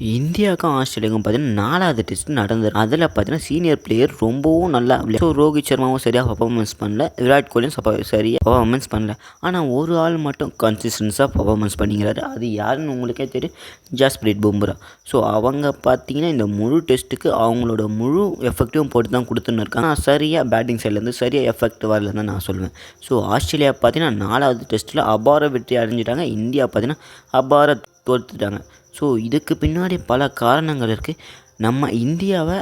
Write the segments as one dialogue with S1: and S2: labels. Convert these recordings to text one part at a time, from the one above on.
S1: இந்தியாவுக்கும் ஆஸ்திரேலியாவுக்கும் பார்த்தீங்கன்னா 4வது டெஸ்ட் நடந்தது. அதில் பார்த்தீங்கன்னா சீனியர் பிளேயர் ரொம்பவும் நல்லா ஸோ ரோஹித் சர்மாவும் சரியாக பர்ஃபார்மன்ஸ் பண்ணல, விராட் கோலியும் சரியாக பர்ஃபார்மன்ஸ் பண்ணல. ஆனால் ஒரு ஆள் மட்டும் கன்சிஸ்டன்ஸாக பர்ஃபார்மன்ஸ் பண்ணிக்கிறாரு. அது யாருன்னு உங்களுக்கே தெரியும், ஜஸ்பிரீத் பும்ரா. ஸோ அவங்க பார்த்தீங்கன்னா இந்த முழு டெஸ்ட்டுக்கு அவங்களோட முழு எஃபெக்டிவும் போட்டு தான் கொடுத்துன்னு இருக்காங்க. ஆனால் சரியாக பேட்டிங் சைட்லேருந்து சரியாக எஃபெக்ட் வரலன்னு நான் சொல்லுவேன். ஸோ ஆஸ்திரேலியா பார்த்தீங்கன்னா 4வது டெஸ்ட்டில் அபார வெற்றி அடைஞ்சிட்டாங்க. இந்தியா பார்த்தீங்கன்னா அபார தோற்றுட்டாங்க. ஸோ இதுக்கு பின்னாடி பல காரணங்கள் இருக்குது. நம்ம இந்தியாவை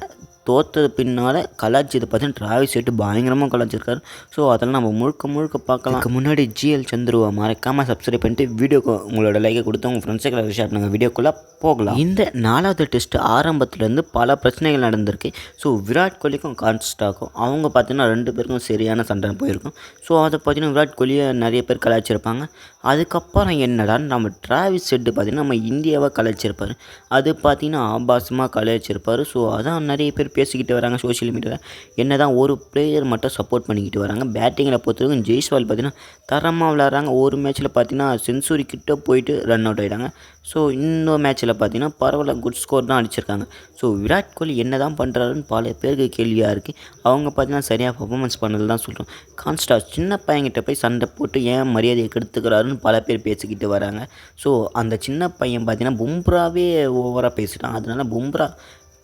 S1: தோற்றது பின்னால் கலாய்ச்சது பார்த்தீங்கன்னா டிராவிஸ் ஹெட் பயங்கரமாக கலாய்ச்சிருக்காரு. ஸோ அதெல்லாம் நம்ம முழுக்க பார்க்கலாம். அதுக்கு முன்னாடி ஜிஎல் சந்துருவை மறக்காமல் சப்ஸ்கிரைப் பண்ணிட்டு வீடியோக்கு உங்களோட லைக்கை கொடுத்து உங்கள் ஃப்ரெண்ட்ஸுக்கு ஷேர் பண்ணுங்கள். வீடியோக்குள்ளே போகலாம். இந்த 4வது டெஸ்ட் ஆரம்பத்துலேருந்து பல பிரச்சனைகள் நடந்திருக்கு. ஸோ விராட் கோலிக்கும் கான்ஸ்டாக்கும் அவங்க பார்த்தீங்கன்னா 2 பேருக்கும் சரியான சண்டை போயிருக்கும். ஸோ அதை பார்த்தீங்கன்னா விராட் கோலியை நிறைய பேர் கலாய்ச்சிருப்பாங்க. அதுக்கப்புறம் என்னடா நம்ம டிராவிஸ் ஹெட் பார்த்தீங்கன்னா நம்ம இந்தியாவை கலாய்ச்சிருப்பார். அது பார்த்தீங்கன்னா ஆபாசமாக கலாய்ச்சிருப்பார். ஸோ அதான் நிறைய பேர் பேசிக்கிட்டு வராங்க சோஷியல் மீடியாவில். என்ன தான் ஒரு பிளேயர் மட்டும் சப்போர்ட் பண்ணிக்கிட்டு வராங்க. பேட்டிங்கில் பொறுத்தவரைக்கும் ஜெய்ஸ்வால் பார்த்தீங்கன்னா தரமாக விளையாடுறாங்க. ஒரு மேட்ச்சில் பார்த்தீங்கன்னா செஞ்சுரி கிட்ட போயிட்டு ரன் அவுட் ஆகிட்டாங்க. ஸோ இன்னொரு மேட்ச்சில் பார்த்தீங்கன்னா பரவாயில்ல குட் ஸ்கோர் தான் அடிச்சிருக்காங்க. ஸோ விராட் கோலி என்ன தான் பண்ணுறாருன்னு பல பேருக்கு கேள்வியாக இருக்குது. அவங்க பார்த்தீங்கன்னா சரியாக பர்ஃபார்மன்ஸ் பண்ணது தான் சொல்கிறோம். கான்ஸ்டா சின்ன பையன்கிட்ட போய் சண்டை போட்டு ஏன் மரியாதையை கெடுத்துக்கிறாருன்னு பல பேர் பேசிக்கிட்டு வராங்க. ஸோ அந்த சின்ன பையன் பார்த்தீங்கன்னா பும்ராவே ஓவராக பேசிட்டான். அதனால பும்ரா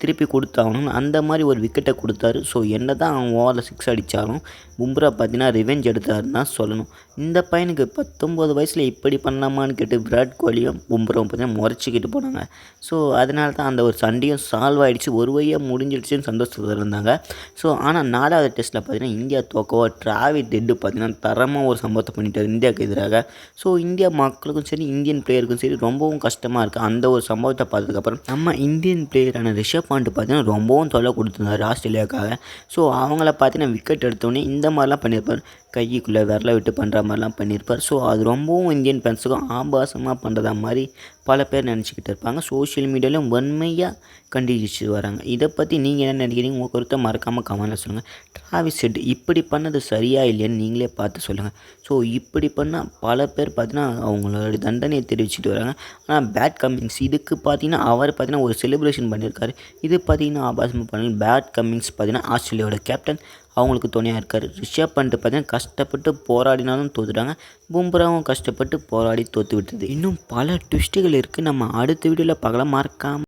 S1: திருப்பி கொடுத்தாகணும். அந்த மாதிரி ஒரு விக்கெட்டை கொடுத்தாரு. ஸோ என்ன தான் அவன் ஓவரில் 6 அடித்தாலும் பும்ரா பார்த்தீங்கன்னா ரிவெஞ்ச் எடுத்தாருன்னு தான் சொல்லணும். இந்த பையனுக்கு 19 வயசில் இப்படி பண்ணலாமான்னு கேட்டு விராட் கோலியும் பும்ராவும் பார்த்தீங்கன்னா முறைச்சிக்கிட்டு போனாங்க. ஸோ அதனால தான் அந்த ஒரு சண்டையும் சால்வ் ஆகிடுச்சு, ஒரு வழியாக முடிஞ்சிடுச்சுன்னு சந்தோஷத்தில் இருந்தாங்க. ஸோ ஆனால் 4வது டெஸ்ட்டில் பார்த்தீங்கன்னா இந்தியா தோக்கவோ டிராவிஸ் ஹெட் பார்த்தீங்கன்னா தரமாக ஒரு சம்பவத்தை பண்ணிட்டார் இந்தியாவுக்கு எதிராக. ஸோ இந்தியா மக்களுக்கும் சரி இந்தியன் பிளேயருக்கும் சரி ரொம்பவும் கஷ்டமாக இருக்குது. அந்த ஒரு சம்பவத்தை பார்த்ததுக்கப்புறம் நம்ம இந்தியன் பிளேயரான ரிஷப் பாண்ட் பார்த்தீங்கன்னா ரொம்பவும் தொல்லை கொடுத்துருந்தார் ஆஸ்திரேலியாவுக்காக. ஸோ அவங்கள பார்த்தீங்கன்னா விக்கெட் எடுத்தோடனே இந்த மாதிரிலாம் பண்ணியிருப்பார், கைக்குள்ளே விரல விட்டு பண்ணுற மாதிரிலாம் பண்ணியிருப்பார். ஸோ அது ரொம்பவும் இந்தியன் ஃபேன்ஸுக்கும் ஆபாசமாக பண்ணுறதா மாதிரி பல பேர் நினச்சிக்கிட்டு இருப்பாங்க. சோஷியல் மீடியாவிலும் வன்மையாக கண்டிச்சு வராங்க. இதை பற்றி நீங்கள் என்ன நினைக்கிறீங்க? உங்கள் கருத்தை மறக்காமல் கமெண்ட்டில் சொல்லுங்கள். டிராவிஸ் ஹெட் இப்படி பண்ணது சரியா இல்லையான்னு நீங்களே பார்த்து சொல்லுங்கள். ஸோ இப்படி பண்ணால் பல பேர் பார்த்தீங்கன்னா அவங்களோட தண்டனையை தெரிவிச்சுட்டு வராங்க. ஆனால் பேட் கம்மிங்ஸ் இதுக்கு பார்த்தீங்கன்னா அவர் பார்த்தீங்கன்னா ஒரு செலிப்ரேஷன் பண்ணியிருக்காரு. இது பார்த்தீங்கன்னா ஆபாசமாக பண்ணல. பேட் கம்மிங்ஸ் பார்த்தீங்கன்னா ஆஸ்திரேலியாவோட கேப்டன் அவங்களுக்கு துணையாக இருக்கார். ரிஷப் பண்ட் பார்த்தீங்கன்னா கஷ்டப்பட்டு போராடினாலும் தோத்துட்டாங்க. பும்ராவும் கஷ்டப்பட்டு போராடி தோற்று விட்டது. இன்னும் பல ட்விஸ்ட்டுகள் இருக்குது. நம்ம அடுத்த வீடியோவில் பார்க்கலாம். மறக்காமல்